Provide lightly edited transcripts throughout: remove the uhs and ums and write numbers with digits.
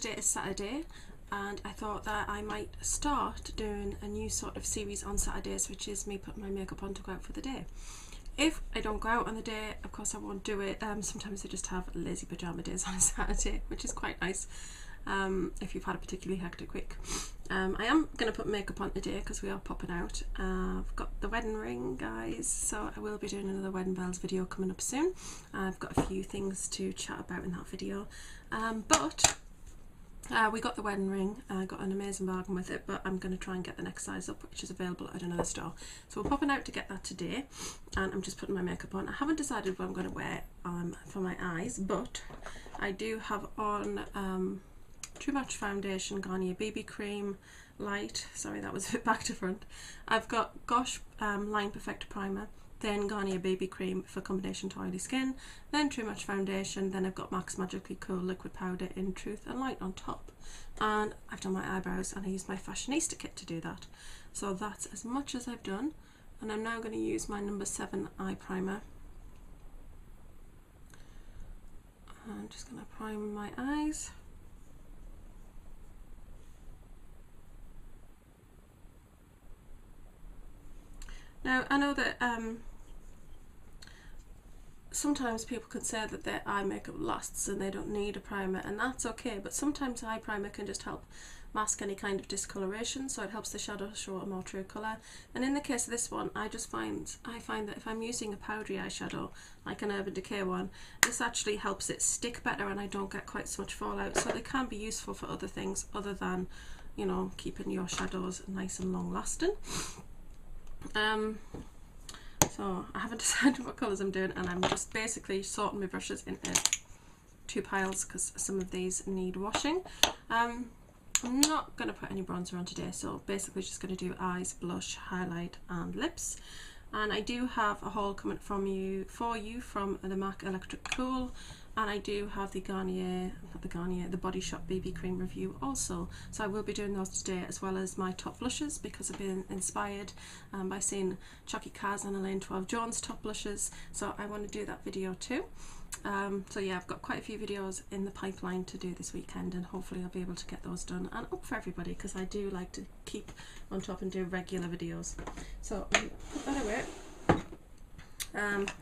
today is Saturday, and I thought that I might start doing a new sort of series on Saturdays, which is me putting my makeup on to go out for the day. If I don't go out on the day, of course I won't do it. Sometimes I just have lazy pyjama days on a Saturday, which is quite nice if you've had a particularly hectic week. I am going to put makeup on today because we are popping out. I've got the wedding ring, guys, so I will be doing another wedding bells video coming up soon. I've got a few things to chat about in that video, but we got the wedding ring. I got an amazing bargain with it, but I'm going to try and get the next size up, which is available at another store. So we're popping out to get that today, and I'm just putting my makeup on. I haven't decided what I'm going to wear for my eyes, but I do have on Too Much Foundation, Garnier BB Cream Light. Sorry, that was a bit back to front. I've got Gosh Line Perfector Primer, then Garnier BB Cream for combination to oily skin, then Too Much Foundation, then I've got MAC's Magically Cool Liquid Powder in Truth and Light on top. And I've done my eyebrows, and I used my Fashionista kit to do that. So that's as much as I've done, and I'm now going to use my number 7 eye primer. I'm just going to prime my eyes. Now, I know that sometimes people can say that their eye makeup lasts and they don't need a primer, and that's okay, but sometimes eye primer can just help mask any kind of discoloration, so it helps the shadow show a more true colour. And in the case of this one, I find that if I'm using a powdery eyeshadow, like an Urban Decay one, this actually helps it stick better and I don't get quite so much fallout, so they can be useful for other things other than, you know, keeping your shadows nice and long lasting. So I haven't decided what colours I'm doing, and I'm just basically sorting my brushes into 2 piles because some of these need washing. I'm not going to put any bronzer on today, so basically just going to do eyes, blush, highlight and lips. And I do have a haul coming from from the MAC Electric Cool, and I do have the the Body Shop BB Cream review also. So I will be doing those today, as well as my top blushes, because I've been inspired by seeing Chucky Kaz and Elaine12jones top blushes, so I want to do that video too. So yeah, I've got quite a few videos in the pipeline to do this weekend, and hopefully I'll be able to get those done and up for everybody, because I do like to keep on top and do regular videos. So I'll put that away.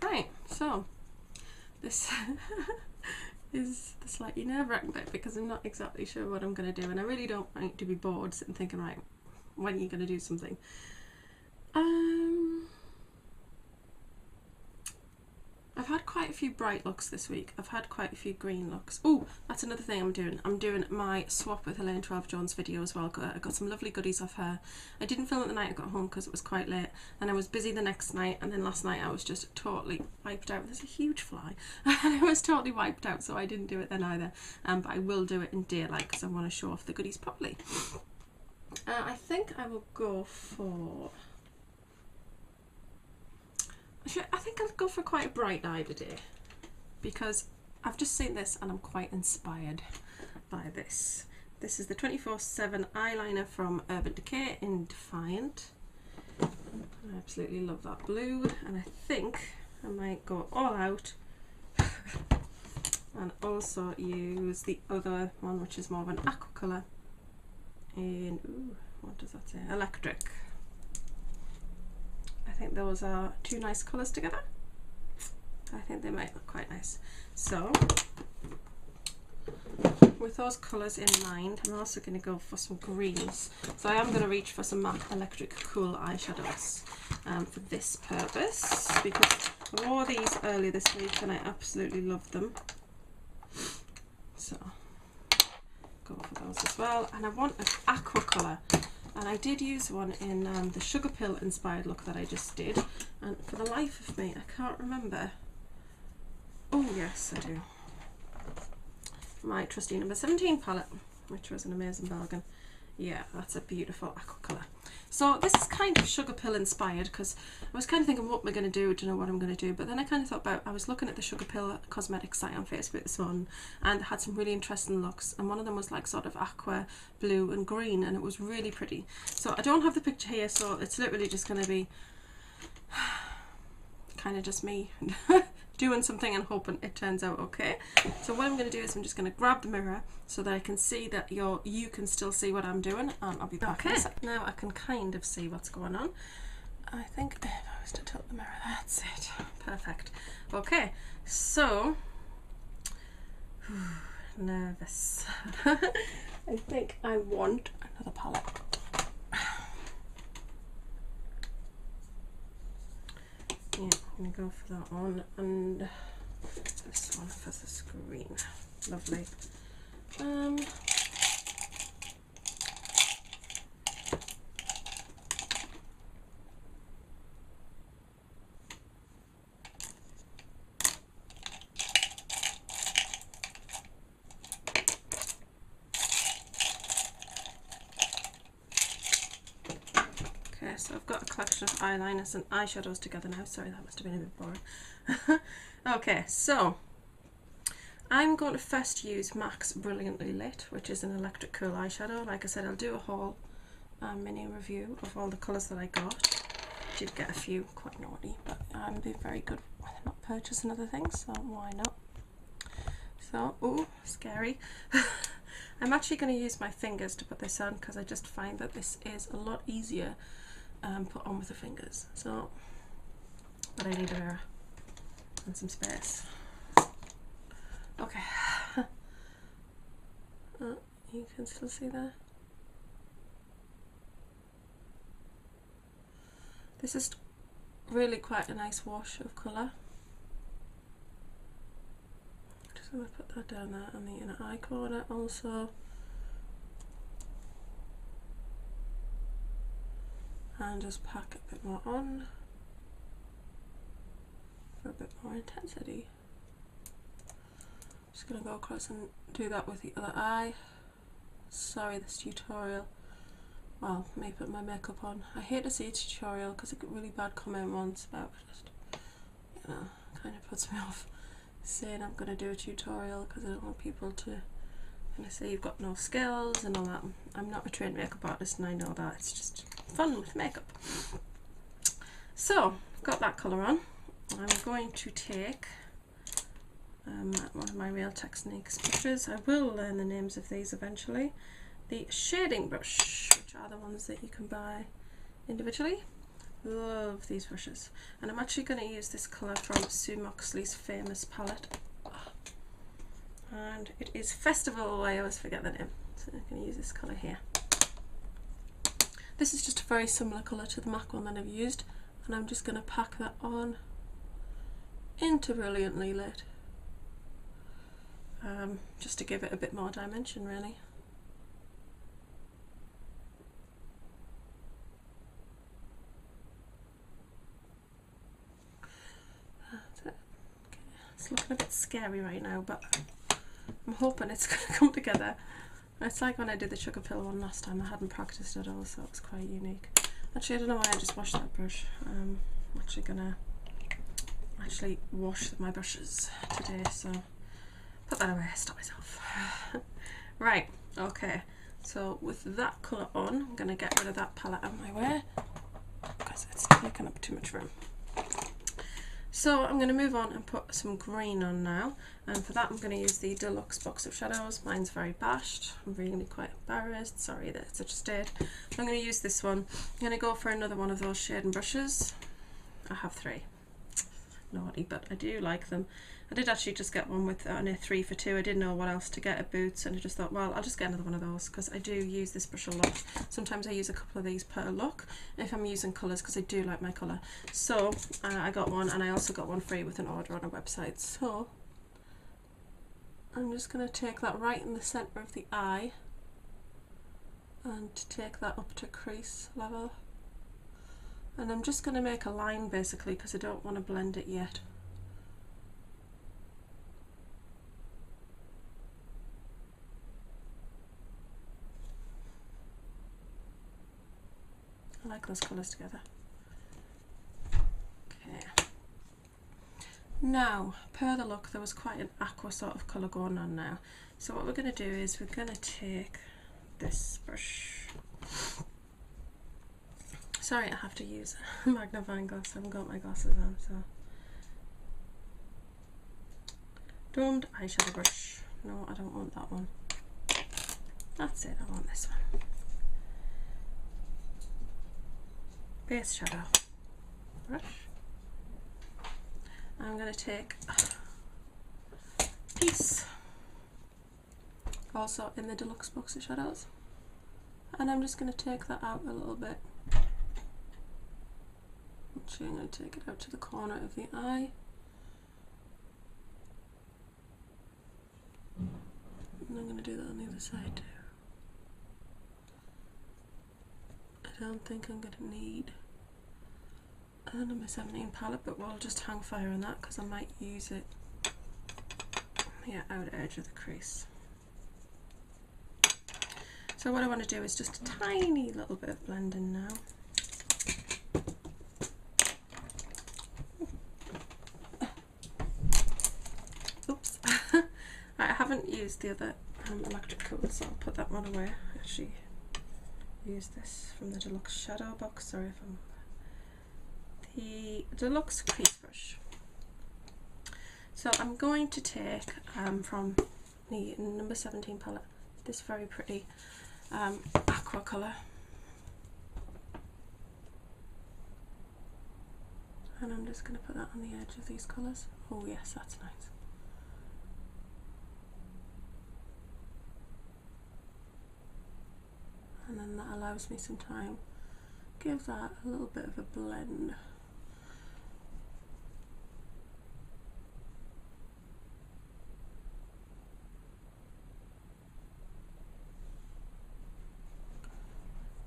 Right, so this is the slightly nerve-wracking bit, because I'm not exactly sure what I'm going to do, and I really don't want to be bored sitting thinking, right, when are you going to do something? I've had quite a few bright looks this week. I've had quite a few green looks. Oh, that's another thing I'm doing. I'm doing my swap with Elaine12jones video as well. I got some lovely goodies off her. I didn't film it the night I got home because it was quite late, and I was busy the next night, and then last night I was just totally wiped out. There's a huge fly. I was totally wiped out, so I didn't do it then either. But I will do it in daylight because I want to show off the goodies properly. I think I will go for... I think I'll go for quite a bright eye today, because I've just seen this and I'm quite inspired by this. This is the 24/7 eyeliner from Urban Decay in Defiant. I absolutely love that blue, and I think I might go all out and also use the other one, which is more of an aqua colour in, ooh, what does that say? Electric. I think those are 2 nice colours together. I think they might look quite nice. So with those colours in mind, I'm also going to go for some greens. So I am going to reach for some MAC Electric Cool eyeshadows for this purpose, because I wore these earlier this week and I absolutely loved them. So go for those as well. And I want an aqua colour. And I did use one in the Sugar Pill inspired look that I just did, and for the life of me I can't remember. Oh yes, I do. My trusty number 17 palette, which was an amazing bargain. Yeah, that's a beautiful aqua colour. So this is kind of Sugar Pill inspired, because I was kind of thinking, what am I going to do? Don't know what I'm going to do. But then I kind of thought about, I was looking at the Sugar Pill cosmetic site on Facebook this morning, and had some really interesting looks. And one of them was like sort of aqua, blue and green, and it was really pretty. So I don't have the picture here, so it's literally just going to be kind of just me doing something and hoping it turns out okay. So what I'm going to do is I'm just going to grab the mirror so that I can see that you can still see what I'm doing, and I'll be back. Okay, now I can kind of see what's going on. I think if I was to tilt the mirror, that's it. Perfect. Okay, so nervous. I think I want another palette. Yeah, I'm going to go for that one, and this one for the screen. Lovely. Okay, so I've got a collection of eyeliners and eyeshadows together now. Sorry, that must have been a bit boring. Okay, so I'm going to first use MAC's Brilliantly Lit, which is an electric cool eyeshadow. Like I said, I'll do a whole mini review of all the colours that I got. Did get a few quite naughty, but I'm being very good with not purchasing other things, so why not? So, ooh, scary. I'm actually going to use my fingers to put this on because I just find that this is a lot easier put on with the fingers. So, but I need a mirror and some space. Okay. You can still see there. This is really quite a nice wash of colour. Just going to put that down there on the inner eye corner also. And just pack a bit more on for a bit more intensity. Just going to go across and do that with the other eye. Sorry, this tutorial. Well, me put my makeup on. I hate to see a tutorial because I got a really bad comment once about just, you know, kind of puts me off saying I'm going to do a tutorial because I don't want people to kind of say you've got no skills and all that. I'm not a trained makeup artist and I know that. It's just fun with makeup. So, I've got that colour on. I'm going to take one of my Real Techniques brushes. I will learn the names of these eventually. The shading brush, which are the ones that you can buy individually. Love these brushes. And I'm actually going to use this colour from Sue Moxley's famous palette. And it is Festival, I always forget the name. So I'm going to use this colour here. This is just a very similar colour to the MAC one that I've used. And I'm just going to pack that on into Brilliantly Lit. Just to give it a bit more dimension, really. That's it. Okay. It's looking a bit scary right now, but I'm hoping it's going to come together. It's like when I did the sugar pill one last time. I hadn't practiced at all, so it was quite unique. Actually, I don't know why I just washed that brush. I'm actually gonna wash my brushes today, so put that away, stop myself. Right, okay, so with that colour on, I'm going to get rid of that palette out of my way because it's taking up too much room. So I'm going to move on and put some green on now, and for that I'm going to use the Deluxe Box of Shadows. Mine's very bashed, I'm really quite embarrassed, sorry that it's such a state. I'm going to use this one. I'm going to go for another one of those shading brushes. I have 3. Naughty, but I do like them. I did actually just get one with a 3 for 2. I didn't know what else to get at Boots, and I just thought, well, I'll just get another one of those because I do use this brush a lot. Sometimes I use a couple of these per look if I'm using colours because I do like my colour. So I got one, and I also got one free with an order on a website. So I'm just going to take that right in the centre of the eye and take that up to crease level. And I'm just going to make a line basically because I don't want to blend it yet. I like those colours together. Okay. Now, per the look, there was quite an aqua sort of colour going on now. So what we're going to do is we're going to take this brush. Sorry, I have to use a magnifying glass. I haven't got my glasses on, so Domed eyeshadow brush. No, I don't want that one. That's it, I want this one. Base shadow brush. I'm going to take a piece, also in the deluxe box of shadows, and I'm just going to take that out a little bit. Actually, I'm going to take it out to the corner of the eye. And I'm going to do that on the other side too. I don't think I'm going to need a number 17 palette, but we'll just hang fire on that because I might use it on the outer edge of the crease. So what I want to do is just a tiny little bit of blending now. Oops. I haven't used the other electric coat, so I'll put that one away. I actually use this from the deluxe shadow box. Sorry if I'm... the deluxe crease brush. So I'm going to take from the number 17 palette this very pretty aqua colour, and I'm just going to put that on the edge of these colours. Oh yes, that's nice. And then that allows me some time, give that a little bit of a blend.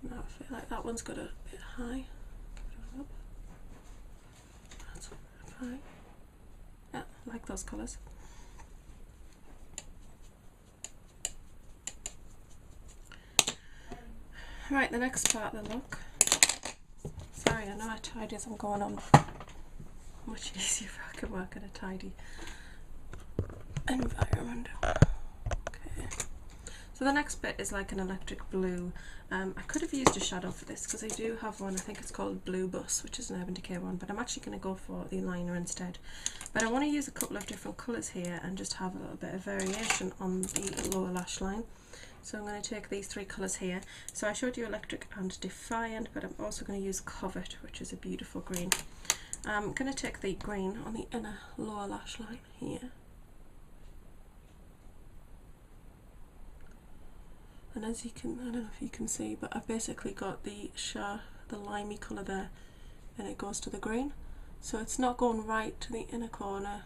Now I feel like that one's got a bit high. Give it a rub. That's a bit high. Yeah, I like those colours. Right, the next part of the look. Sorry, I know I tidy as I'm going on. Much easier if I can work in a tidy environment. Okay. So the next bit is like an electric blue. I could have used a shadow for this because I do have one. I think it's called Blue Bus, which is an Urban Decay one, but I'm actually going to go for the liner instead. But I want to use a couple of different colours here and just have a little bit of variation on the lower lash line. So I'm going to take these three colours here. So I showed you Electric and Defiant, but I'm also going to use Covet, which is a beautiful green. I'm going to take the green on the inner lower lash line here. And as you can, I don't know if you can see, but I've basically got the limey colour there, and it goes to the green. So it's not going right to the inner corner,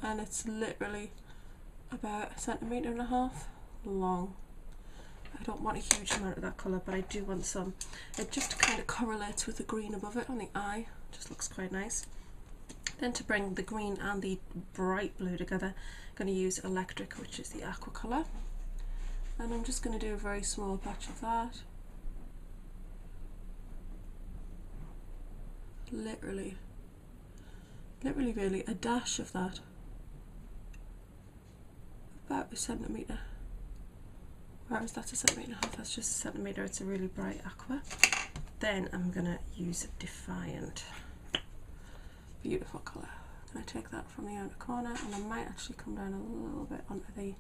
and it's literally about 1.5 centimetres long. I don't want a huge amount of that colour, but I do want some. It just kind of correlates with the green above it on the eye. Just looks quite nice. Then to bring the green and the bright blue together, I'm going to use Electric, which is the aqua colour. And I'm just going to do a very small patch of that. Literally really a dash of that. About 1 centimetre. Whereas that's 1.5 centimetres, that's just 1 centimetre. It's a really bright aqua. Then I'm going to use Defiant. Beautiful colour. I'm going to take that from the outer corner, and I might actually come down a little bit onto the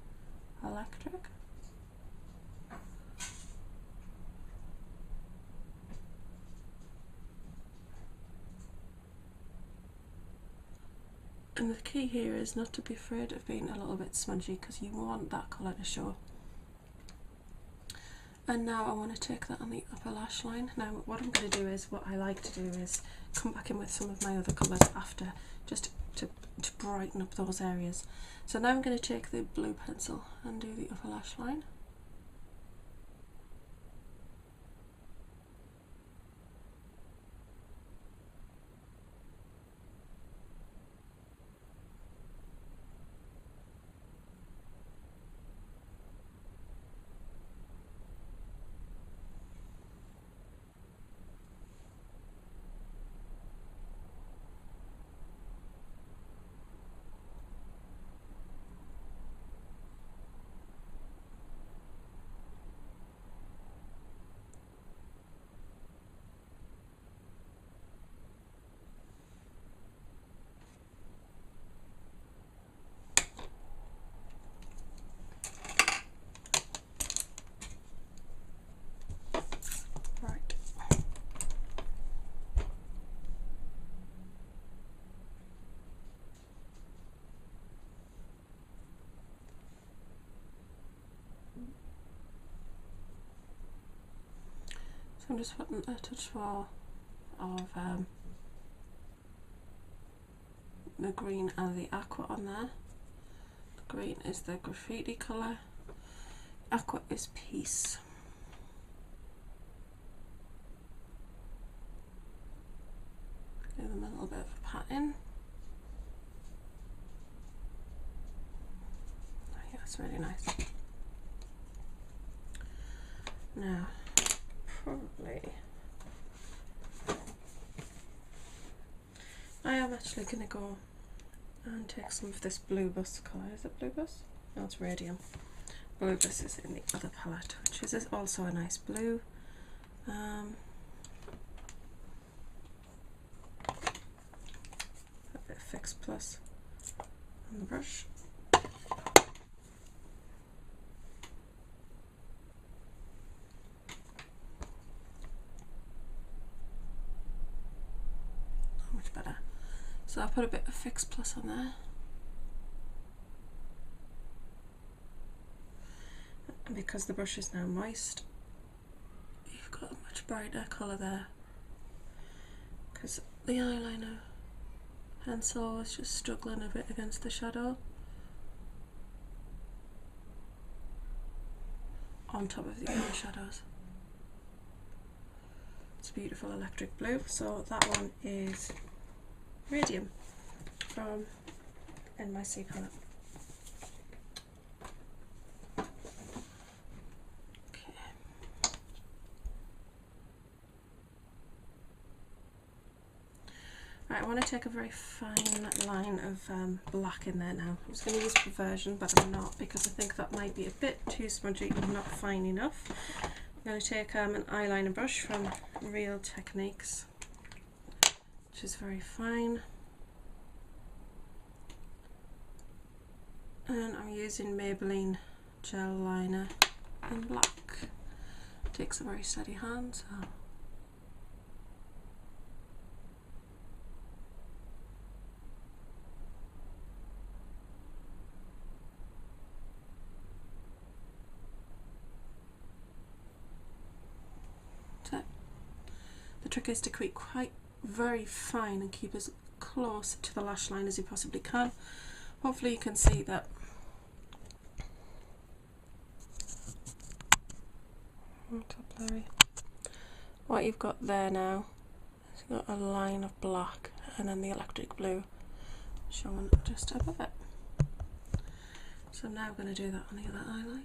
Electric. And the key here is not to be afraid of being a little bit smudgy, because you want that colour to show. And now I want to take that on the upper lash line. Now what I'm going to do is, what I like to do is come back in with some of my other colours after, just to brighten up those areas. So now I'm going to take the blue pencil and do the upper lash line. I'm just putting a touch more of the green and the aqua on there. The green is the graffiti colour, aqua is peace. Give them a little bit of a pat in. Yeah, it's really nice. Now, probably I am actually going to go and take some of this blue bus colour. Is it blue bus? No, it's radium. Blue bus is in the other palette, which is also a nice blue. A bit of Fix Plus on the brush. Much better. So I put a bit of Fix Plus on there. And because the brush is now moist, you've got a much brighter colour there. Because the eyeliner pencil was just struggling a bit against the shadow on top of the other shadows. It's a beautiful electric blue. So that one is Radium from NYC palette. Okay. Right, I want to take a very fine line of black in there now. I was going to use Perversion, but I'm not, because I think that might be a bit too smudgy and not fine enough. I'm going to take an eyeliner brush from Real Techniques, which is very fine, and I'm using Maybelline gel liner in black. It takes a very steady hand, so the trick is to create quite very fine and keep as close to the lash line as you possibly can. Hopefully you can see that. What you've got there now is you've got a line of black and then the electric blue showing just above it. So now I'm going to do that on the other eyeline.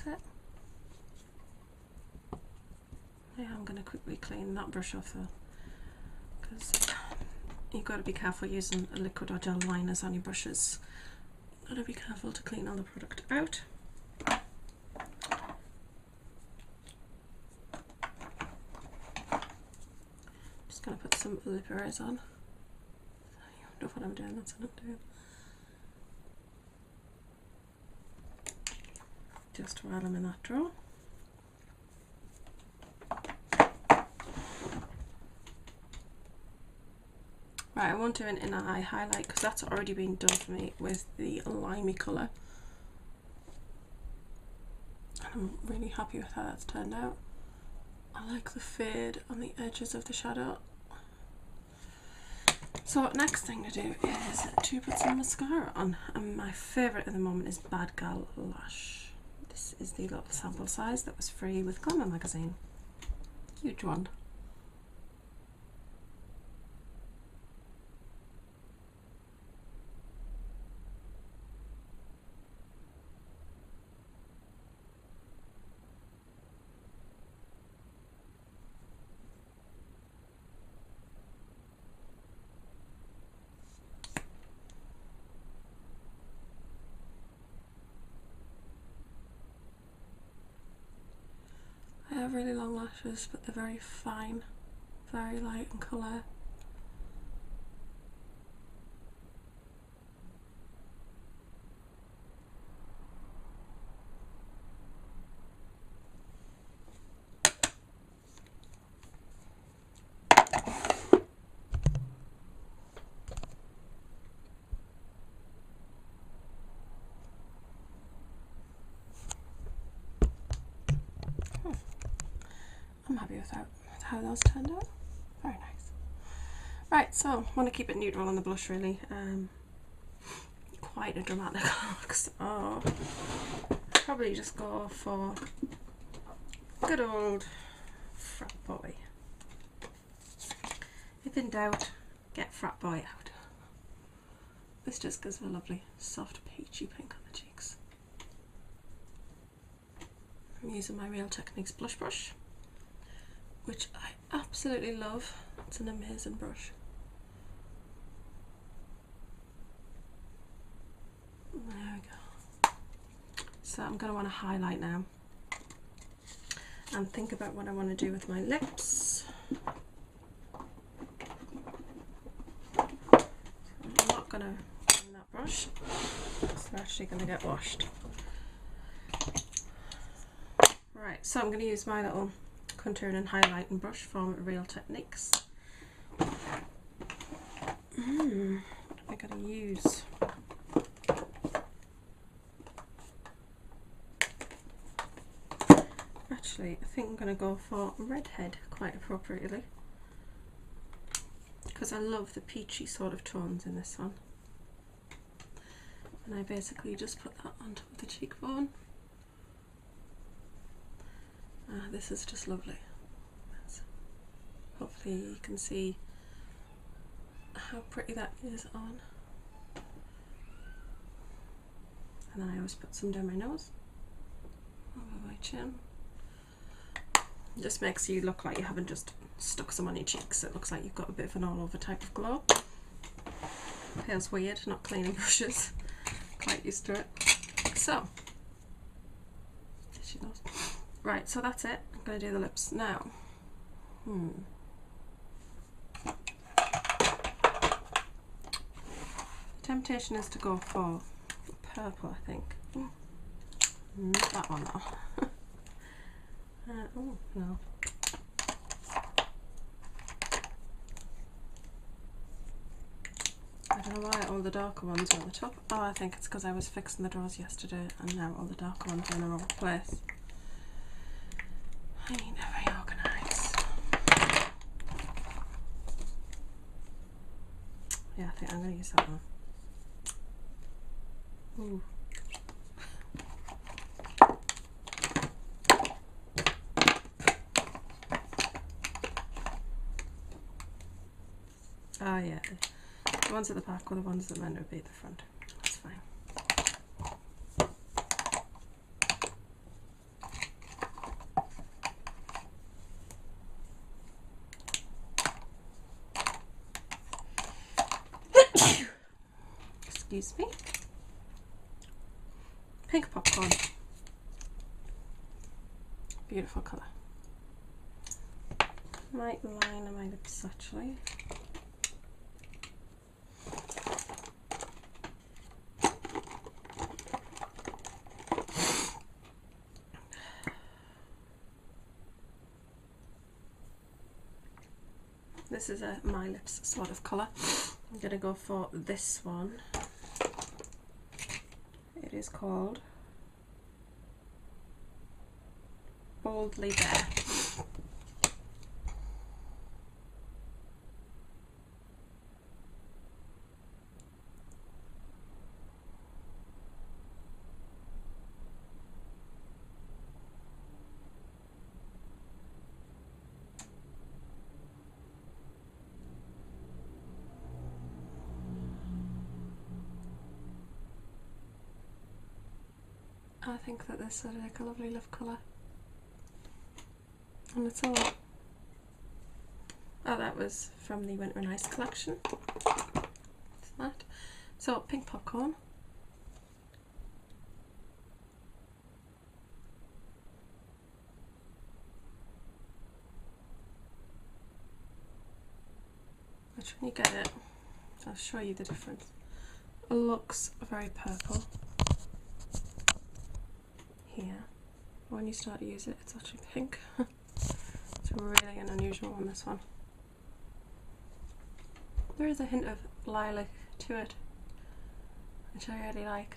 It. Yeah, I'm going to quickly clean that brush off though, because you've got to be careful using a liquid or gel liners on your brushes. You've got to be careful to clean all the product out. Just going to put some lip erase on. You wonder what I'm doing, that's what I'm doing. Just while I'm in that drawer. Right, I won't do an inner eye highlight because that's already been done for me with the limey colour. I'm really happy with how that's turned out. I like the fade on the edges of the shadow. So next thing to do is to put some mascara on, and my favourite at the moment is Bad Gal Lash. This is the little sample size that was free with Glamour magazine. Huge one. have really long lashes, but they're very fine, very light in colour. I'm happy with how those turned out. Very nice. Right, so I want to keep it neutral on the blush really. Quite a dramatic look, so probably just go for good old Frat Boy. If in doubt, get Frat Boy out. This just gives a lovely soft peachy pink on the cheeks. I'm using my Real Techniques blush brush, which I absolutely love. It's an amazing brush. There we go. So I'm going to want to highlight now and think about what I want to do with my lips. So I'm not going to bring that brush, it's actually going to get washed. Right, so I'm going to use my little contouring and highlighting brush from Real Techniques. What am I going to use? Actually, I think I'm going to go for Redhead quite appropriately, because I love the peachy sort of tones in this one. And I basically just put that on top of the cheekbone. This is just lovely. So hopefully you can see how pretty that is on. And then I always put some down my nose, over my chin. It just makes you look like you haven't just stuck some on your cheeks. It looks like you've got a bit of an all over type of glow. Feels weird not cleaning brushes. Quite used to it. So, there she goes. Right, so that's it. I'm going to do the lips now. The temptation is to go for purple, I think. Not that one though. Oh, no. I don't know why all the darker ones are at the top. Oh, I think it's because I was fixing the drawers yesterday and now all the darker ones are in the wrong place. I need to reorganise. Yeah, I think I'm going to use that one. Ooh. Oh yeah, the ones at the back were the ones that meant to be at the front. That's fine. Excuse me. Pink popcorn. Beautiful colour. Might line my lips actually. This is a My Lips sort of colour. I'm going to go for this one. It is called Boldly Bare. I think that this would make a lovely lip colour. And it's all... Oh, that was from the Winter and Ice collection. That's that. So, pink popcorn. which when you get it, I'll show you the difference. It looks very purple here. When you start to use it, it's actually pink. It's really an unusual one, this one. There is a hint of lilac to it, which I really like.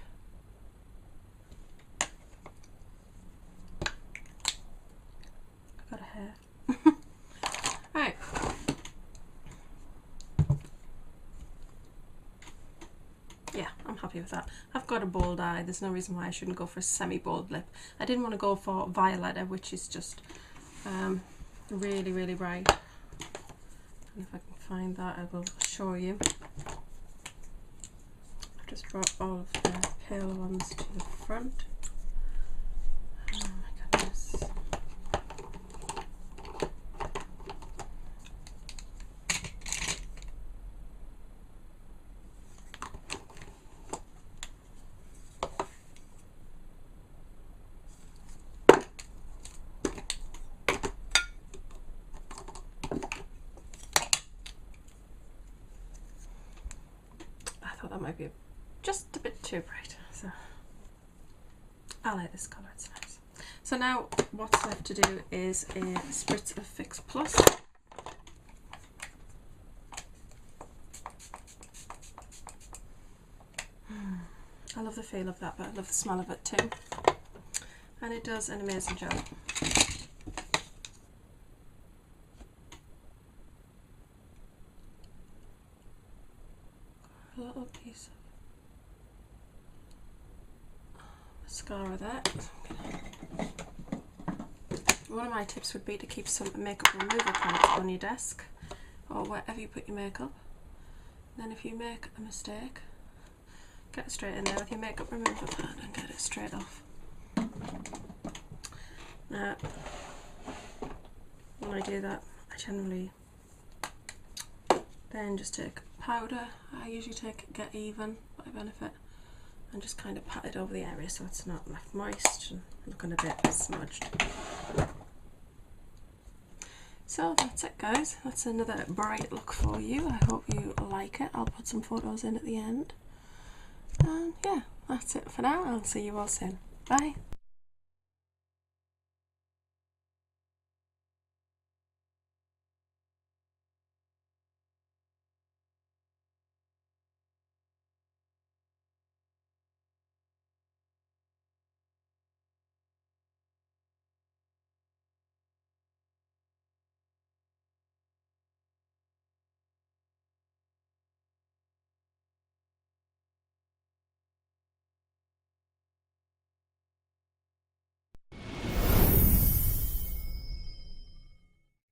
I've got a hair. Right. Yeah, I'm happy with that. I've got a bold eye. There's no reason why I shouldn't go for a semi-bold lip. I didn't want to go for Violetta, which is just really, really bright. And if I can find that, I will show you. I've just brought all of the pale ones to the front. Oh my goodness. That might be just a bit too bright, so I like this colour, it's nice. So now what's left to do is a spritz of Fix Plus. I love the feel of that, but I love the smell of it too, and it does an amazing job. A little piece of mascara there. One of my tips would be to keep some makeup remover pads on your desk or wherever you put your makeup. Then if you make a mistake, get it straight in there with your makeup remover pad and get it straight off. Now, when I do that, I generally then just take powder. I usually take Get Even by Benefit and just kind of pat it over the area so it's not left moist and looking a bit smudged. So that's it, guys. That's another bright look for you. I hope you like it. I'll put some photos in at the end. And yeah, that's it for now. I'll see you all soon. Bye.